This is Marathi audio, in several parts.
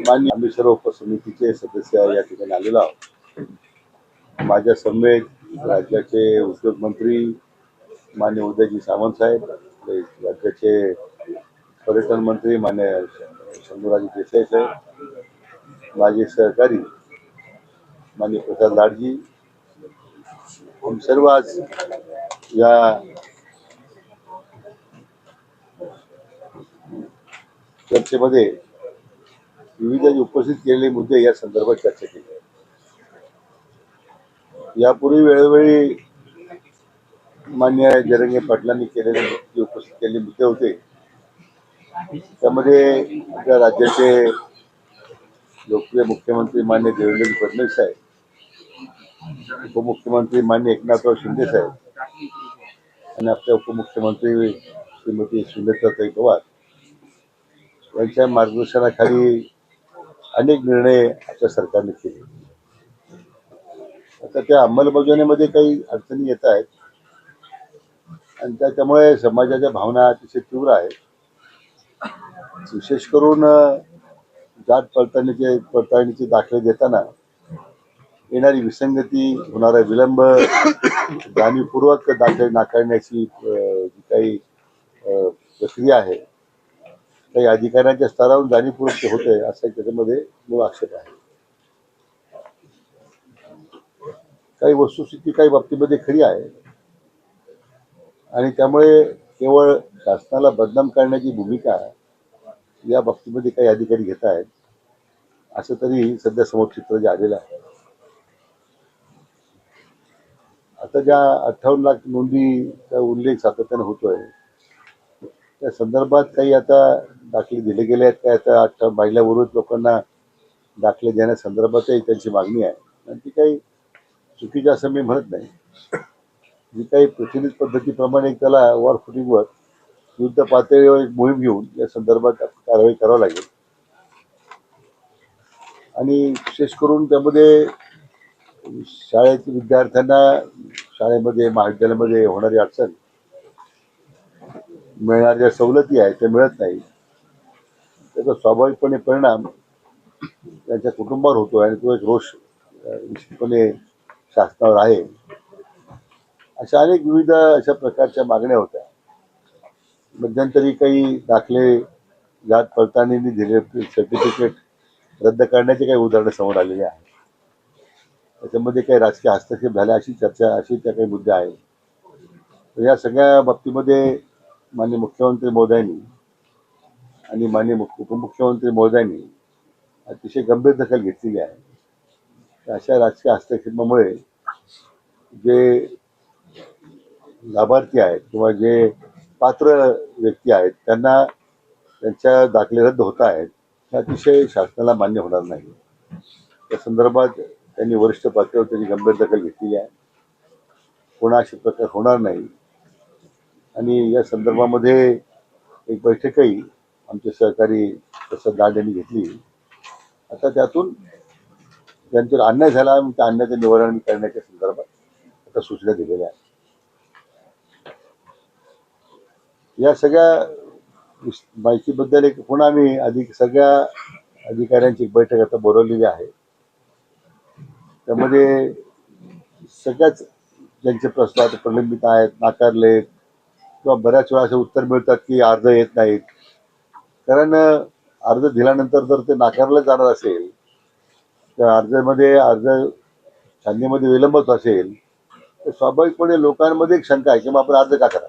मान्य आम्ही सर्व उपसमितीचे सदस्य या ठिकाणी आलेलो आहोत. माझ्या समेत राज्याचे उद्योग मंत्री मान्य उदयजी सामंत साहेब, राज्याचे पर्यटन मंत्री मान्य शंभूराजे देसाई साहेब, माझे सहकारी मान्य प्रसाद लाडजी, हम सर्व आज या चर्चेमध्ये विविध उपस्थित केलेले मुद्दे या संदर्भात चर्चा केली. यापूर्वी वेळोवेळी मान्य जरंगे पाटलांनी केलेले उपस्थित केलेले मुद्दे होते. त्यामध्ये आपल्या राज्याचे लोकप्रिय मुख्यमंत्री मान्य देवेंद्र फडणवीस साहेब, उपमुख्यमंत्री मान्य एकनाथराव शिंदे साहेब आणि आपल्या उपमुख्यमंत्री श्रीमती सुनेत्राताई पवार यांच्या मार्गदर्शनाखाली अनेक निर्णय आपल्या सरकारने केले. आता त्या अंमलबजावणीमध्ये काही अडचणी येत आहेत आणि त्यामुळे समाजाच्या भावना अतिशय तीव्र आहेत. विशेष करून जात पडताळणीचे दाखले देताना येणारी विसंगती, होणारा विलंब, जाणीवपूर्वक दाखले नाकारण्याची जी काही प्रक्रिया आहे, काही अधिकाऱ्यांच्या स्तरावरून जाणीवपूर्वक होते असं त्याच्यामध्ये मूळ आक्षेप आहे. काही वस्तुस्थिती काही बाबतीमध्ये खरी आहे आणि त्यामुळे केवळ शासनाला बदनाम करण्याची भूमिका या बाबतीमध्ये काही अधिकारी घेत आहेत असं तरी सध्या समोर चित्र जे आलेलं आहे. आता ज्या 58 लाख नोंदीचा उल्लेख सातत्याने होतोय त्या संदर्भात काही आता दाखले दिले गेले आहेत काय, आता महिला विरोध लोकांना दाखले देण्यासंदर्भातही त्यांची मागणी आहे आणि ती काही चुकीची असं मी म्हणत नाही. जी काही प्रचलित पद्धतीप्रमाणे त्याला वॉर फुटिंगवर युद्ध पातळीवर एक मोहीम घेऊन या संदर्भात कारवाई करावी लागेल आणि विशेष करून त्यामध्ये शाळेतील विद्यार्थ्यांना शाळेमध्ये महाविद्यालयामध्ये होणारी अडचण, मिळणाऱ्या सवलती आहेत त्या मिळत नाही, त्याचा स्वाभाविकपणे परिणाम त्यांच्या कुटुंबावर होतो आणि तो एक रोष निश्चितपणे शासनावर आहे. अशा अनेक विविध अशा प्रकारच्या मागण्या होत्या. मध्यंतरी काही दाखले जात पडताळणीने दिले सर्टिफिकेट रद्द करण्याचे काही उदाहरणं समोर आलेली आहेत. त्याच्यामध्ये काही राजकीय हस्तक्षेप झाला अशी चर्चा, अशी त्या काही मुद्दे आहेत. तर या सगळ्या बाबतीमध्ये माननीय मुख्यमंत्री महोदयांनी आणि माननीय उपमुख्यमंत्री महोदयांनी अतिशय गंभीर दखल घेतलेली आहे. अशा राजकीय हस्तक्षेपामुळे जे लाभार्थी आहेत किंवा जे पात्र व्यक्ती आहेत त्यांना त्यांच्या दाखले रद्द होत आहेत, हे अतिशय शासनाला मान्य होणार नाही. त्या संदर्भात त्यांनी वरिष्ठ पातळीवर त्यांनी गंभीर दखल घेतलेली आहे. कोणा असे प्रकार होणार नाही आणि या संदर्भामध्ये एक बैठकही आमचे सहकारी प्रसाद लाड यांनी घेतली. आता त्यातून ज्यांच्यावर अन्याय झाला त्या अन्यायाचं निवारण करण्याच्या संदर्भात आता सूचना दिलेल्या आहेत. या सगळ्या माहितीबद्दल एक पुन्हा आम्ही सगळ्या अधिकाऱ्यांची एक बैठक आता बोलवलेली आहे. त्यामध्ये सगळ्याच ज्यांचे प्रश्न आता प्रलंबित आहेत, नाकारले किंवा बऱ्याच वेळा असं उत्तर मिळतात की अर्ज येत नाहीत. कारण अर्ज दिल्यानंतर जर ते नाकारलं जाणार असेल, त्या अर्ज छाननीमध्ये विलंब होत असेल तर स्वाभाविकपणे लोकांमध्ये एक शंका आहे की मग आपण अर्ज का करा.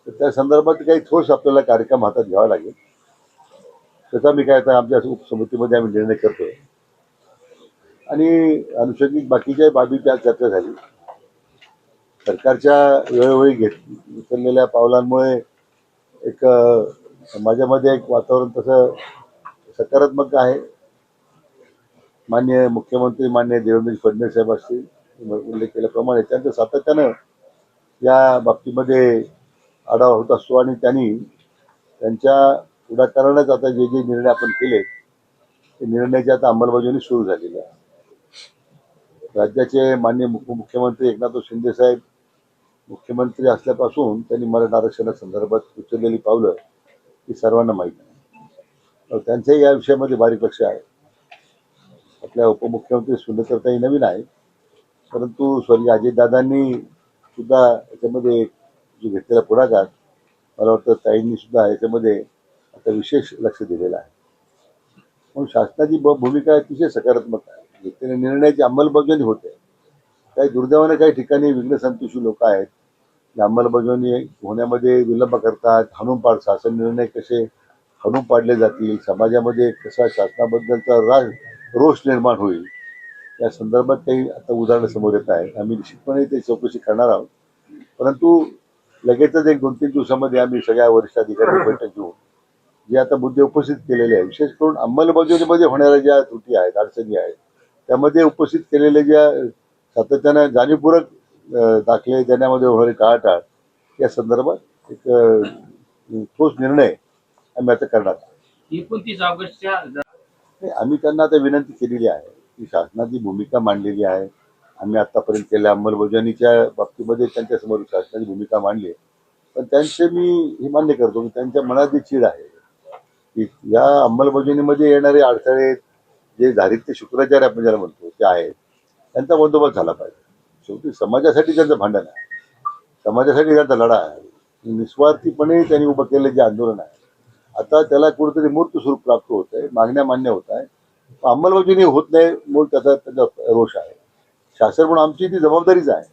तर त्या संदर्भात काही ठोस आपल्याला कार्यक्रम हातात घ्यावा लागेल. त्याचा मी काय आता आमच्या उपसमितीमध्ये आम्ही निर्णय करतोय आणि अनुषंगिक बाकीच्या बाबीची चर्चा झाली. सरकारच्या वेळोवेळी उचललेल्या पावलांमुळे एक समाजामध्ये एक वातावरण तसं सकारात्मक आहे. माननीय मुख्यमंत्री माननीय देवेंद्र फडणवीस साहेब असतील उल्लेख केल्याप्रमाणे त्यांचं सातत्यानं या बाबतीमध्ये आढावा होत असतो आणि त्यांनी त्यांच्या पुढाकारानेच आता जे जे निर्णय आपण केले ते निर्णयाची आता अंमलबजावणी सुरू झालेली आहे. राज्याचे माननीय उपमुख्यमंत्री एकनाथराव शिंदे साहेब मुख्यमंत्री असल्यापासून त्यांनी मराठा आरक्षणासंदर्भात उचललेली पावलं हे सर्वांना माहीत आहे. त्यांचंही या विषयामध्ये बारीक लक्ष आहे. आपल्या उपमुख्यमंत्री सुनेत्रताई नवीन आहे, परंतु स्वर्गीय अजितदादांनी सुद्धा याच्यामध्ये जो घेतलेला पुढाकार, मला वाटतं ताईंनी सुद्धा याच्यामध्ये आता विशेष लक्ष दिलेलं आहे. म्हणून शासनाची भूमिका अतिशय सकारात्मक आहे. घेतलेल्या निर्णयाची अंमलबजावणी होते. काही दुर्दैवाने काही ठिकाणी विघ्नसंतोषी लोक आहेत, जे अंमलबजावणी होण्यामध्ये विलंब करतात, हाणून पाड शासन निर्णय कसे हाणून पाडले जातील, समाजामध्ये कसा शासनाबद्दलचा रोष निर्माण होईल, या संदर्भात काही आता उदाहरणं समोर येत आहेत. आम्ही निश्चितपणे ते चौकशी करणार आहोत. परंतु लगेचच 1-2-3 दिवसामध्ये आम्ही सगळ्या वरिष्ठ अधिकाऱ्यांची बैठक घेऊन जे आता मुद्दे उपस्थित केलेले आहेत, विशेष करून अंमलबजावणीमध्ये होणाऱ्या ज्या त्रुटी आहेत, अडचणी आहेत, त्यामध्ये उपस्थित केलेले ज्या सातत्यानं जाणीवपूर्वक दाखले देण्यामध्ये होणारी टाळाटाळ, या संदर्भात एक ठोस निर्णय आम्ही आता करणार आहोत. 29 ऑगस्टच्या आम्ही त्यांना आता विनंती केलेली आहे की शासनाची भूमिका मांडलेली आहे. आम्ही आतापर्यंत केल्या अंमलबजावणीच्या बाबतीमध्ये त्यांच्यासमोर शासनाची भूमिका मांडली आहे. पण त्यांचे मी हे मान्य करतो की त्यांच्या मनात जी चीड आहे की या अंमलबजावणीमध्ये येणारे अडथळे, जे दारिद्र्य शुक्राचार्य आपण ज्याला म्हणतो ते आहेत, त्यांचा बंदोबस्त झाला पाहिजे. शेवटी समाजासाठी त्यांचं भांडण आहे, समाजासाठी त्यांचा लढा आहे. निस्वार्थीपणे त्यांनी उभं केलेलं जे आंदोलन आहे, आता त्याला कुठेतरी मूर्त स्वरूप प्राप्त होत आहे, मागण्या मान्य होत आहे, अंमलबजावणी होत नाही, मूळ त्याचा रोष आहे. शासन म्हणून आमची ती जबाबदारीच आहे.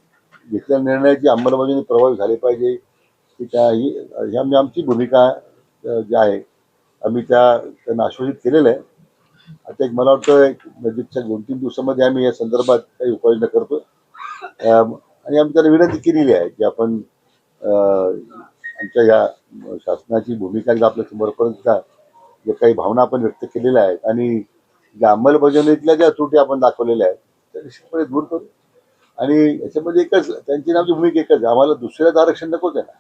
घेतलेल्या निर्णयाची अंमलबजावणी प्रभावी झाली पाहिजे, की ही आमची भूमिका जी आहे आम्ही त्यांना आश्वासित केलेलं आहे. आता एक मला वाटतं नजीकच्या 2-3 दिवसामध्ये आम्ही या संदर्भात काही उपाययोजना करतो आणि आम्ही त्यांना विनंती केलेली आहे की आपण आमच्या या शासनाची भूमिका एकदा आपल्या समोरपर्यंत जे काही भावना आपण व्यक्त केलेल्या आहेत आणि ज्या अंमलबजावणीतल्या ज्या त्रुटी आपण दाखवलेल्या आहेत त्या निश्चितपणे दूर करू. आणि याच्यामध्ये एकच त्यांची आमची भूमिका एकच, आम्हाला दुसऱ्याचं आरक्षण नकोच आहे ना.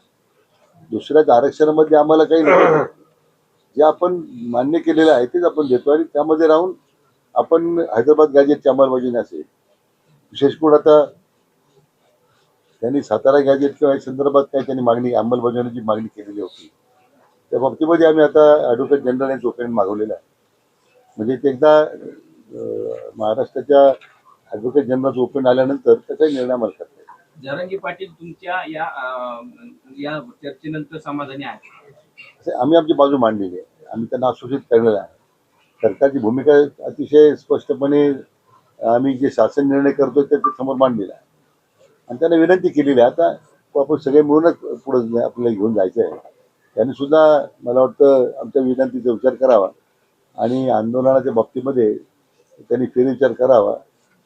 दुसऱ्याच्या आरक्षणामध्ये आम्हाला काही नको, जे आपण मान्य केलेलं आहे तेच आपण देतो आणि त्यामध्ये राहून आपण हैदराबाद गॅजेटची अंमलबजावणी असेल, विशेष करून आता त्यांनी सातारा गॅजेट किंवा या संदर्भात काही त्यांनी मागणी अंमलबजावणीची मागणी केलेली होती, त्या बाबतीमध्ये आम्ही आता ॲडव्होकेट जनरल यांचं ओपिनियन मागवलेलं आहे. म्हणजे ते एकदा महाराष्ट्राच्या ॲडव्होकेट जनरलचं ओपिनियन आल्यानंतर त्याचाही निर्णय आम्हाला करता येईल. जरांगे पाटील तुमच्या या चर्चेनंतर समाधानी आहे? आम्ही आमची बाजू मांडलेली आहे, आम्ही त्यांना आश्वासित करलेलं आहे. सरकारची भूमिका अतिशय स्पष्टपणे आम्ही जे शासन निर्णय करतो ते समोर मांडलेला आहे आणि त्यांना विनंती केलेली आहे. आता आपण सगळे मिळूनच पुढे आपल्याला घेऊन जायचं आहे. त्यांनी सुद्धा मला वाटतं आमच्या विनंतीचा विचार करावा आणि आंदोलनाच्या बाबतीमध्ये त्यांनी फेरविचार करावा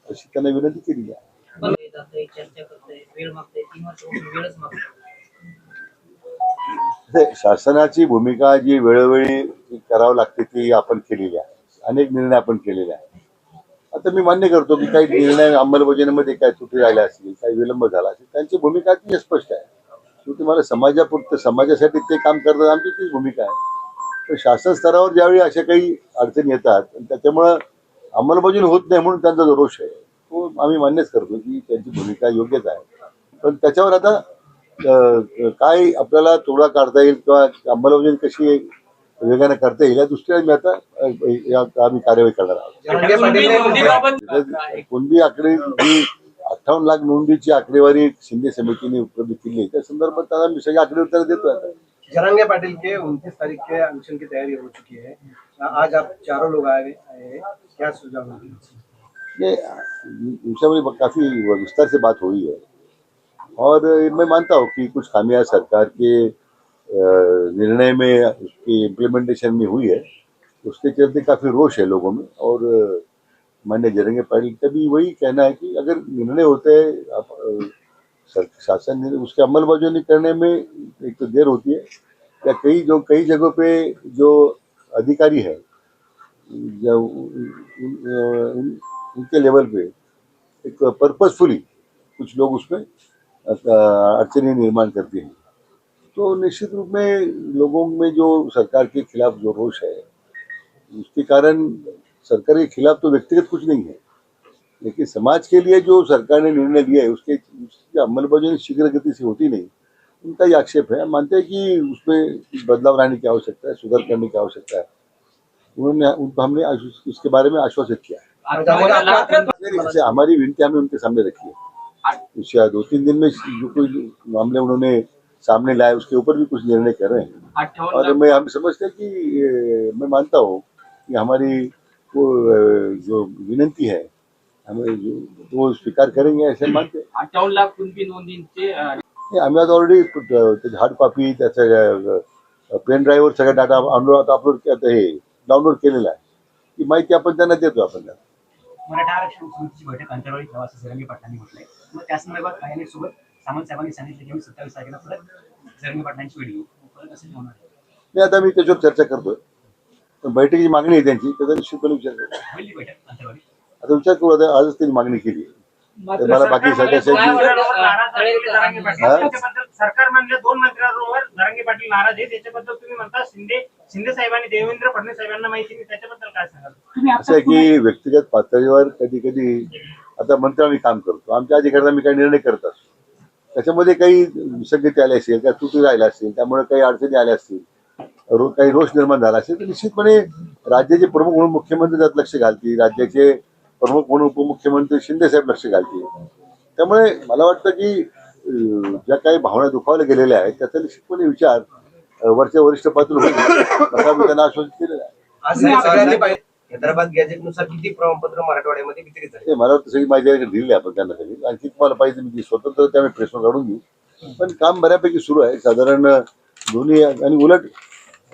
अशी त्यांना विनंती केलेली आहे. शासनाची भूमिका जी वेळोवेळी करावी लागते ती आपण केलेली आहे. अनेक निर्णय आपण केलेले आहेत. आता मी मान्य करतो की काही निर्णय अंमलबजावणीमध्ये काय त्रुटी राहिल्या असतील, काही विलंब झाला असेल, त्यांची भूमिका अतिशय स्पष्ट आहे. शेवटी मला समाजापुरतं समाजासाठी ते काम करतात, आमची तीच भूमिका आहे. पण शासन स्तरावर ज्यावेळी अशा काही अडचणी येतात आणि त्याच्यामुळं अंमलबजावणी होत नाही म्हणून त्यांचा जो रोष आहे तो आम्ही मान्यच करतो की त्यांची भूमिका योग्यच आहे. पण त्याच्यावर आता काय आपल्याला तोडगा काढता येईल किंवा अंमलबजावणी कशी वेगाने करता येईल या दृष्टीने मी आता आम्ही कार्यवाही करणार आहोत. कुणबी आकडे जी 58 लाख नोंदीची आकडेवारी शिंदे समितीने उपलब्ध केली त्या संदर्भात आम्ही सगळ्या आकडेवारी देतो आता. जरांगे पाटिल के 29 तारीख के अनशन की तैयारी हो चुकी है, आज आप चारों लोग आए हैं, क्या सुझाव ये विषय काफी विस्तार से बात हुई है और मैं मानता हूँ कि कुछ खामियां सरकार के निर्णय में उसकी इम्प्लीमेंटेशन में हुई है, उसके चलते काफी रोष है लोगों में। और माननीय जरंगे पाटिल का भी वही कहना है कि अगर निर्णय होते हैं शासन उसके अमलबजावनी करने में एक तो देर होती है या कई जगहों पे जो अधिकारी है उनके लेवल पे एक पर्पसफुली कुछ लोग उसमें अड़चने निर्माण करते हैं। तो निश्चित रूप में लोगों में जो सरकार के खिलाफ जो रोष है उसके कारण सरकार के खिलाफ तो व्यक्तिगत कुछ नहीं है, लेकिन समाज के लिए जो सरकार ने निर्णय लिया है उसकी अमलबजावनी शीघ्र गति से होती नहीं, उनका ये आक्षेप है, मानते हैं कि उसमें बदलाव लाने की आवश्यकता है, सुधार करने की आवश्यकता है। उनको हमने उसके बारे में आश्वासित किया है। जैसे हमारी विनती हमने उनके सामने रखी है, कुछ 2-3 दिन में जो कोई मामले उन्होंने सामने लाए उसके ऊपर भी कुछ निर्णय कर रहे हैं। और हम समझते हैं कि मैं मानता हूँ कि हमारी वो जो विनंती है हमें वो स्वीकार करेंगे ऐसे मानते हैं। 58 लाख कुणबी नोंदींचे आम्ही आता ऑलरेडी हार्ड कॉपी त्याचा पेन ड्राईव्हवर सगळा डाटा डाउनलोड केलेला आहे. ती माहिती आपण त्यांना देतो आपण त्यांना. मराठा आरक्षण समितीची बैठक अंतरवाळी ठेवा असं जरंगे पाटलांनी म्हटलंय. मग त्या संदर्भात काही सोबत सामंत साहेबांनी सांगितलं की मी 27 तारखेला परत जरंगे पाटलांची भेट घेऊ. परत असं होणार आहे. नाही, आता मी त्याच्यावर चर्चा करतोय. पण बैठकीची मागणी आहे त्यांची, त्याचा निश्चितपणे विचार करतो. होईल ती बैठक अंतरवाळी. आता विचार करू, आता आजच त्यांनी मागणी केली. तर मला बाकी सदस्यांची सरकार म्हणले 2 मंत्र्यांवर जरांगे पाटील नाराज आहे. त्याच्याबद्दल तुम्ही म्हणता शिंदे साहेबांनी देवेंद्र फडणवीस साहेबांना माहिती नाही, त्याच्याबद्दल काय सांगाल? असं आहे की व्यक्तिगत पातळीवर कधी कधी आता मंत्री आम्ही काम करतो, आमच्या अधिकाऱ्यांना मी काही निर्णय करत असतो, त्याच्यामध्ये काही विसंगती आली असेल, काही त्रुटी राहिल्या असतील, त्यामुळे काही अडचणी आल्या असतील, काही रोष निर्माण झाला असेल, तर निश्चितपणे राज्याचे प्रमुख म्हणून मुख्यमंत्री त्यात लक्ष घालतील, राज्याचे प्रमुख म्हणून उपमुख्यमंत्री शिंदे साहेब लक्ष घालतील. त्यामुळे मला वाटतं की ज्या काही भावना दुखावल्या गेलेल्या आहेत त्याचा निश्चितपणे विचार वरच्या वरिष्ठ पातळीवर होईल असा मी त्यांना आश्वासित केलेलं आहे. हैदराबाद गॅजेटनुसार किती प्रमाणपत्र मराठवाड्यामध्ये वितरित झाले? मला वाटतं सगळी माहिती दिलेली आहे आपण त्यांना सगळी. आणखी तुम्हाला पाहिजे मी स्वतंत्र त्यामुळे प्रश्न काढून घेऊ, पण काम बऱ्यापैकी सुरू आहे. साधारण दोन्ही आणि उलट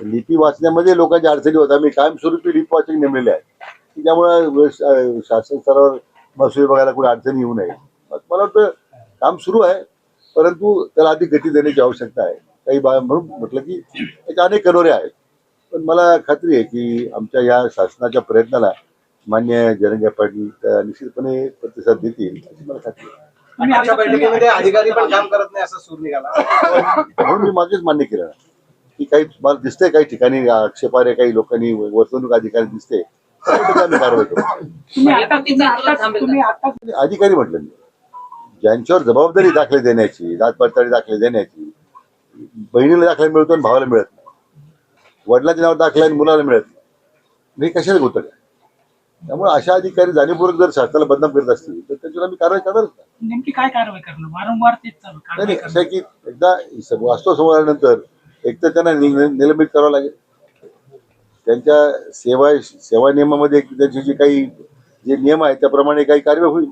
लिपी वाचण्यामध्ये लोकांच्या अडचणी होत्या. मी कायमस्वरूपी लिपी वाचक नेमलेले आहे की त्यामुळे शासन स्तरावर महसूल विभागाला कुठे अडचणी येऊ नये. मला वाटतं काम सुरू आहे, परंतु त्याला अधिक गती देण्याची आवश्यकता आहे. काही म्हणून म्हटलं की त्याचे अनेक कनोरे आहेत, पण मला खात्री आहे की आमच्या या शासनाच्या प्रयत्नाला मान्य जरंगे पाटील निश्चितपणे प्रतिसाद देतील अशी मला खात्री आहे. आजच्या बैठकीमध्ये अधिकारी पण काम करत नाही असा सूर निघाला, म्हणून मी मागेच मान्य केलं ना की काही मला दिसतंय काही ठिकाणी आक्षेपार्ह काही लोकांनी वर्तवणूक अधिकारी दिसते, आम्ही कारवाई करू. अधिकारी म्हटलं मी ज्यांच्यावर जबाबदारी दाखले देण्याची, जात पडताळी दाखले देण्याची, बहिणीला दाखला मिळतो आणि भावाला मिळत नाही, वडिलांच्या नावावर दाखला आणि मुलाला मिळत नाही, हे कशाला होतं काय? त्यामुळे अशा अधिकारी जाणीवपूर्वक जर शासनाला बदनाम करत असतील तर त्याच्यावर आम्ही कारवाई करणारच नाही. नेमकी काय कारवाई करणार? वारंवार तेच चालू नाही, असं आहे की एकदा वास्तव समोर आल्यानंतर एकतर त्यांना निलंबित करावं लागेल. त्यांच्या सेवा नियमामध्ये त्यांचे जे नियम आहेत त्याप्रमाणे काही कार्यवाही होईल,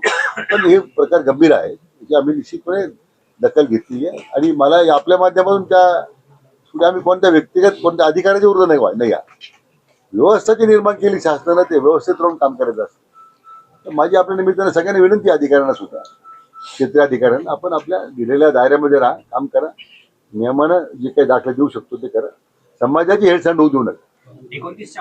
पण हे प्रकार गंभीर आहे याची आम्ही निश्चितपणे दखल घेतली आहे. आणि मला आपल्या माध्यमातून त्या आम्ही कोणत्या अधिकाऱ्याच्या विरोधात नाही, व्यवस्था जी निर्माण केली शासनानं ते व्यवस्थित राहून काम करायचं असतं. तर माझी आपल्या निमित्तानं सगळ्यांना विनंती अधिकाऱ्यांना सुद्धा, क्षेत्रीय अधिकाऱ्यांना, आपण आपल्या दिलेल्या दायऱ्यामध्ये राहा, काम करा, नियमानं जे काही दाखले देऊ शकतो ते करा, समाजाची हेळसांड होऊ देऊ नका. 29